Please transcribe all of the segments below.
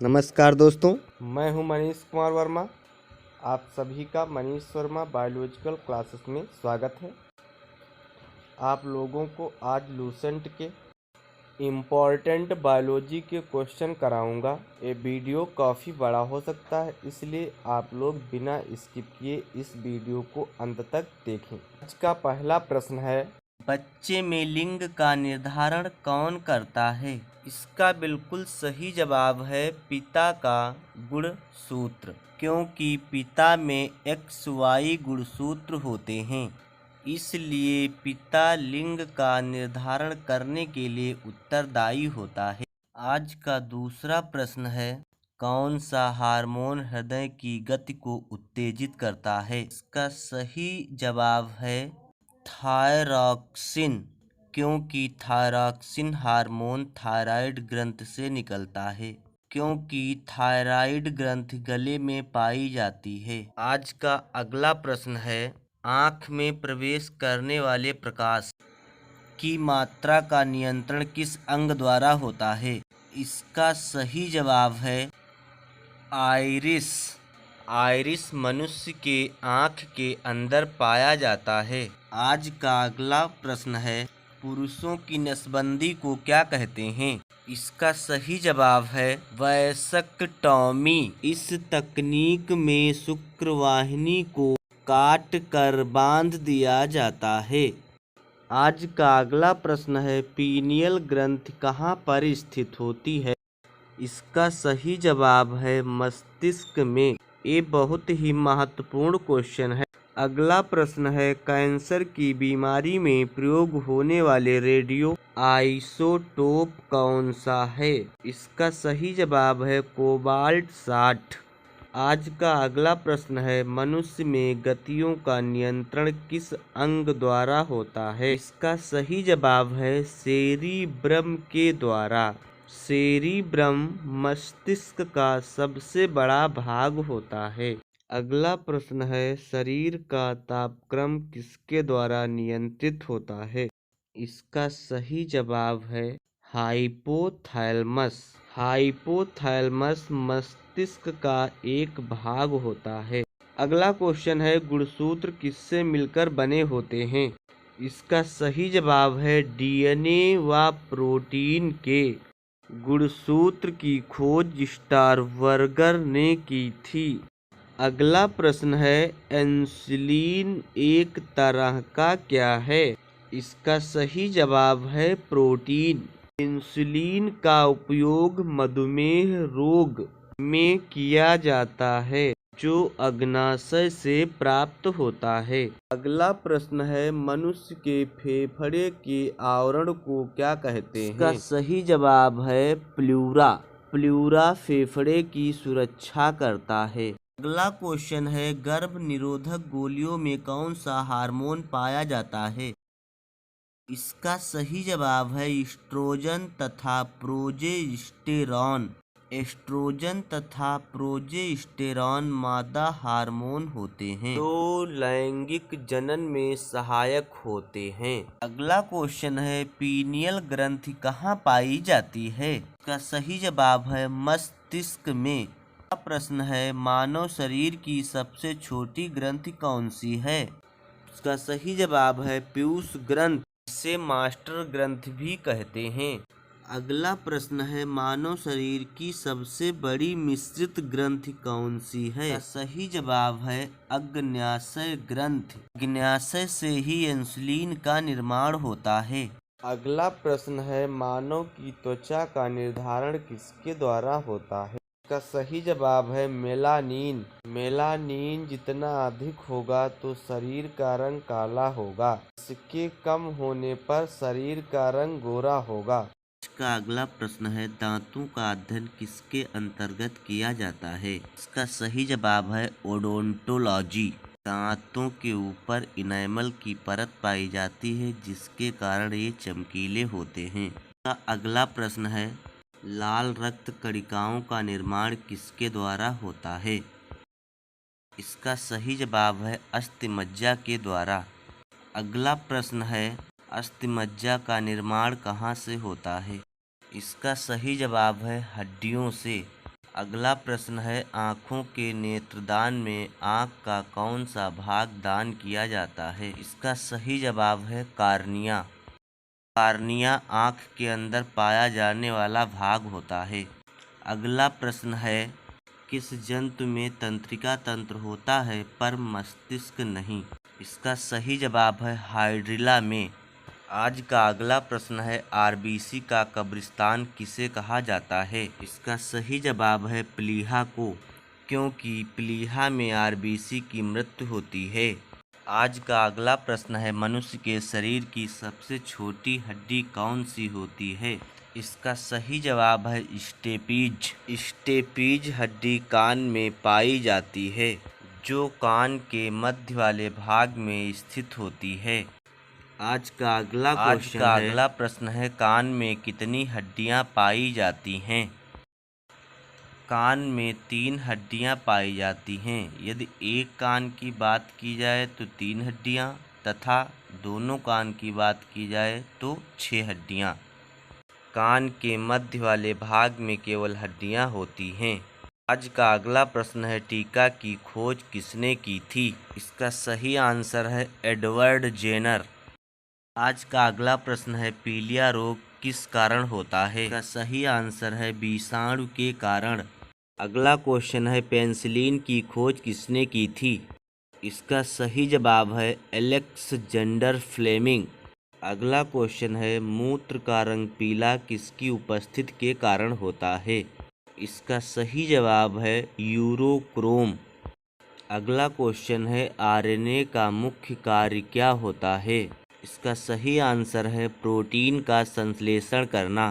नमस्कार दोस्तों, मैं हूं मनीष कुमार वर्मा। आप सभी का मनीष वर्मा बायोलॉजिकल क्लासेस में स्वागत है। आप लोगों को आज लूसेंट के इम्पॉर्टेंट बायोलॉजी के क्वेश्चन कराऊंगा। ये वीडियो काफ़ी बड़ा हो सकता है, इसलिए आप लोग बिना स्किप किए इस वीडियो को अंत तक देखें। आज का पहला प्रश्न है, बच्चे में लिंग का निर्धारण कौन करता है? इसका बिल्कुल सही जवाब है पिता का गुणसूत्र, क्योंकि पिता में XY गुणसूत्र होते हैं, इसलिए पिता लिंग का निर्धारण करने के लिए उत्तरदायी होता है। आज का दूसरा प्रश्न है, कौन सा हार्मोन हृदय की गति को उत्तेजित करता है? इसका सही जवाब है थायरॉक्सिन, क्योंकि थायरॉक्सिन हार्मोन थायराइड ग्रंथि से निकलता है, क्योंकि थायराइड ग्रंथि गले में पाई जाती है। आज का अगला प्रश्न है, आँख में प्रवेश करने वाले प्रकाश की मात्रा का नियंत्रण किस अंग द्वारा होता है? इसका सही जवाब है आइरिस। आइरिस मनुष्य के आँख के अंदर पाया जाता है। आज का अगला प्रश्न है, पुरुषों की नसबंदी को क्या कहते हैं? इसका सही जवाब है वैसेक्टॉमी। इस तकनीक में शुक्रवाहिनी को काट कर बांध दिया जाता है। आज का अगला प्रश्न है, पीनियल ग्रंथि कहाँ पर स्थित होती है? इसका सही जवाब है मस्तिष्क में। ये बहुत ही महत्वपूर्ण क्वेश्चन है। अगला प्रश्न है, कैंसर की बीमारी में प्रयोग होने वाले रेडियो आइसोटोप कौन सा है? इसका सही जवाब है कोबाल्ट 60। आज का अगला प्रश्न है, मनुष्य में गतियों का नियंत्रण किस अंग द्वारा होता है? इसका सही जवाब है सेरिब्रम के द्वारा। सेरिब्रम मस्तिष्क का सबसे बड़ा भाग होता है। अगला प्रश्न है, शरीर का तापक्रम किसके द्वारा नियंत्रित होता है? इसका सही जवाब है हाइपोथैलेमस। हाइपोथैलेमस मस्तिष्क का एक भाग होता है। अगला क्वेश्चन है, गुणसूत्र किससे मिलकर बने होते हैं? इसका सही जवाब है DNA व प्रोटीन के। गुणसूत्र की खोज स्टारबर्गर ने की थी। अगला प्रश्न है, इंसुलिन एक तरह का क्या है? इसका सही जवाब है प्रोटीन। इंसुलिन का उपयोग मधुमेह रोग में किया जाता है, जो अग्नाशय से प्राप्त होता है। अगला प्रश्न है, मनुष्य के फेफड़े के आवरण को क्या कहते हैं? इसका सही जवाब है प्लूरा। प्लूरा फेफड़े की सुरक्षा करता है। अगला क्वेश्चन है, गर्भ निरोधक गोलियों में कौन सा हार्मोन पाया जाता है? इसका सही जवाब है एस्ट्रोजन तथा प्रोजेस्टेरॉन। एस्ट्रोजन तथा प्रोजेस्टेरॉन मादा हार्मोन होते हैं, जो लैंगिक जनन में सहायक होते हैं। अगला क्वेश्चन है, पीनियल ग्रंथि कहाँ पाई जाती है? इसका सही जवाब है मस्तिष्क में। अगला प्रश्न है, मानव शरीर की सबसे छोटी ग्रंथि कौन सी है? इसका सही जवाब है पीयूष ग्रंथि, इसे मास्टर ग्रंथि भी कहते हैं। अगला प्रश्न है, मानव शरीर की सबसे बड़ी मिश्रित ग्रंथि कौन सी है? इसका सही जवाब है अग्न्याशय ग्रंथि। अग्न्याशय से ही इंसुलिन का निर्माण होता है। अगला प्रश्न है, मानव की त्वचा का निर्धारण किसके द्वारा होता है? इसका सही जवाब है मेलानिन। मेलानिन जितना अधिक होगा तो शरीर का रंग काला होगा, इसके कम होने पर शरीर का रंग गोरा होगा। इसका अगला प्रश्न है, दांतों का अध्ययन किसके अंतर्गत किया जाता है? इसका सही जवाब है ओडोंटोलॉजी। दांतों के ऊपर इनेमल की परत पाई जाती है, जिसके कारण ये चमकीले होते हैं। इसका अगला प्रश्न है, लाल रक्त कणिकाओं का निर्माण किसके द्वारा होता है? इसका सही जवाब है अस्थिमज्जा के द्वारा। अगला प्रश्न है, अस्थिमज्जा का निर्माण कहाँ से होता है? इसका सही जवाब है हड्डियों से। अगला प्रश्न है, आँखों के नेत्रदान में आँख का कौन सा भाग दान किया जाता है? इसका सही जवाब है कार्निया। कार्निया आँख के अंदर पाया जाने वाला भाग होता है। अगला प्रश्न है, किस जंतु में तंत्रिका तंत्र होता है पर मस्तिष्क नहीं? इसका सही जवाब है हाइड्रिला में। आज का अगला प्रश्न है, आरबीसी का कब्रिस्तान किसे कहा जाता है? इसका सही जवाब है प्लीहा को, क्योंकि प्लीहा में आरबीसी की मृत्यु होती है। आज का अगला प्रश्न है, मनुष्य के शरीर की सबसे छोटी हड्डी कौन सी होती है? इसका सही जवाब है स्टेपीज। स्टेपीज हड्डी कान में पाई जाती है, जो कान के मध्य वाले भाग में स्थित होती है। आज का अगला प्रश्न है, कान में कितनी हड्डियां पाई जाती हैं? कान में 3 हड्डियां पाई जाती हैं। यदि एक कान की बात की जाए तो 3 हड्डियां तथा दोनों कान की बात की जाए तो 6 हड्डियां। कान के मध्य वाले भाग में केवल हड्डियां होती हैं। आज का अगला प्रश्न है, टीका की खोज किसने की थी? इसका सही आंसर है एडवर्ड जेनर। आज का अगला प्रश्न है, पीलिया रोग किस कारण होता है? इसका सही आंसर है विषाणु के कारण। अगला क्वेश्चन है, पेनिसिलिन की खोज किसने की थी? इसका सही जवाब है अलेक्जेंडर फ्लेमिंग। अगला क्वेश्चन है, मूत्र का रंग पीला किसकी उपस्थिति के कारण होता है? इसका सही जवाब है यूरोक्रोम। अगला क्वेश्चन है, आरएनए का मुख्य कार्य क्या होता है? इसका सही आंसर है प्रोटीन का संश्लेषण करना।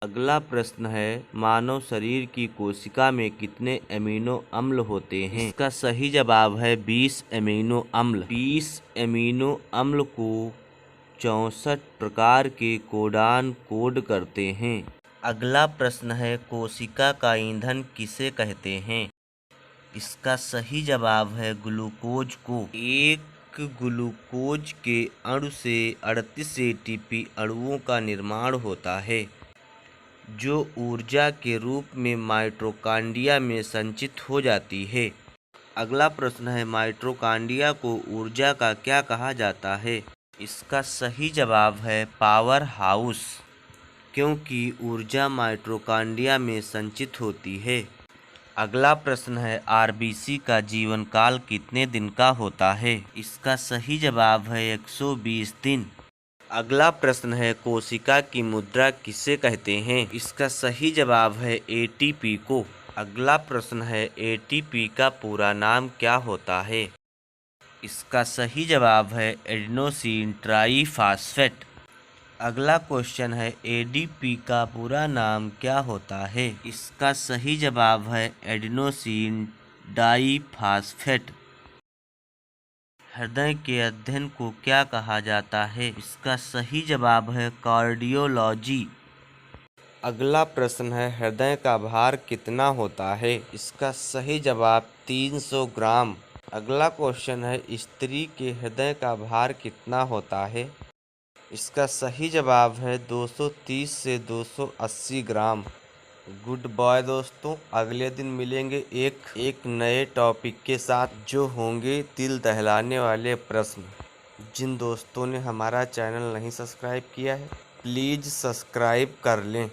अगला प्रश्न है, मानव शरीर की कोशिका में कितने अमीनो अम्ल होते हैं? इसका सही जवाब है 20 अमीनो अम्ल। 20 अमीनो अम्ल को 64 प्रकार के कोडान कोड करते हैं। अगला प्रश्न है, कोशिका का ईंधन किसे कहते हैं? इसका सही जवाब है ग्लूकोज को। एक ग्लूकोज के अणु से 38 एटीपी अणुओं का निर्माण होता है, जो ऊर्जा के रूप में माइटोकॉन्ड्रिया में संचित हो जाती है। अगला प्रश्न है, माइटोकॉन्ड्रिया को ऊर्जा का क्या कहा जाता है? इसका सही जवाब है पावर हाउस, क्योंकि ऊर्जा माइटोकॉन्ड्रिया में संचित होती है। अगला प्रश्न है, आरबीसी का जीवन काल कितने दिन का होता है? इसका सही जवाब है 120 दिन। अगला प्रश्न है, कोशिका की मुद्रा किसे कहते हैं? इसका सही जवाब है एटीपी को। अगला प्रश्न है, एटीपी का पूरा नाम क्या होता है? इसका सही जवाब है एडिनोसिन ट्राईफॉस्फेट। अगला क्वेश्चन है, एडीपी का पूरा नाम क्या होता है? इसका सही जवाब है एडिनोसिन डाईफॉस्फेट। हृदय के अध्ययन को क्या कहा जाता है? इसका सही जवाब है कार्डियोलॉजी। अगला प्रश्न है, हृदय का भार कितना होता है? इसका सही जवाब 300 ग्राम। अगला क्वेश्चन है, स्त्री के हृदय का भार कितना होता है? इसका सही जवाब है 230 से 280 ग्राम। गुड बाय दोस्तों, अगले दिन मिलेंगे एक नए टॉपिक के साथ, जो होंगे दिल दहलाने वाले प्रश्न। जिन दोस्तों ने हमारा चैनल नहीं सब्सक्राइब किया है, प्लीज़ सब्सक्राइब कर लें।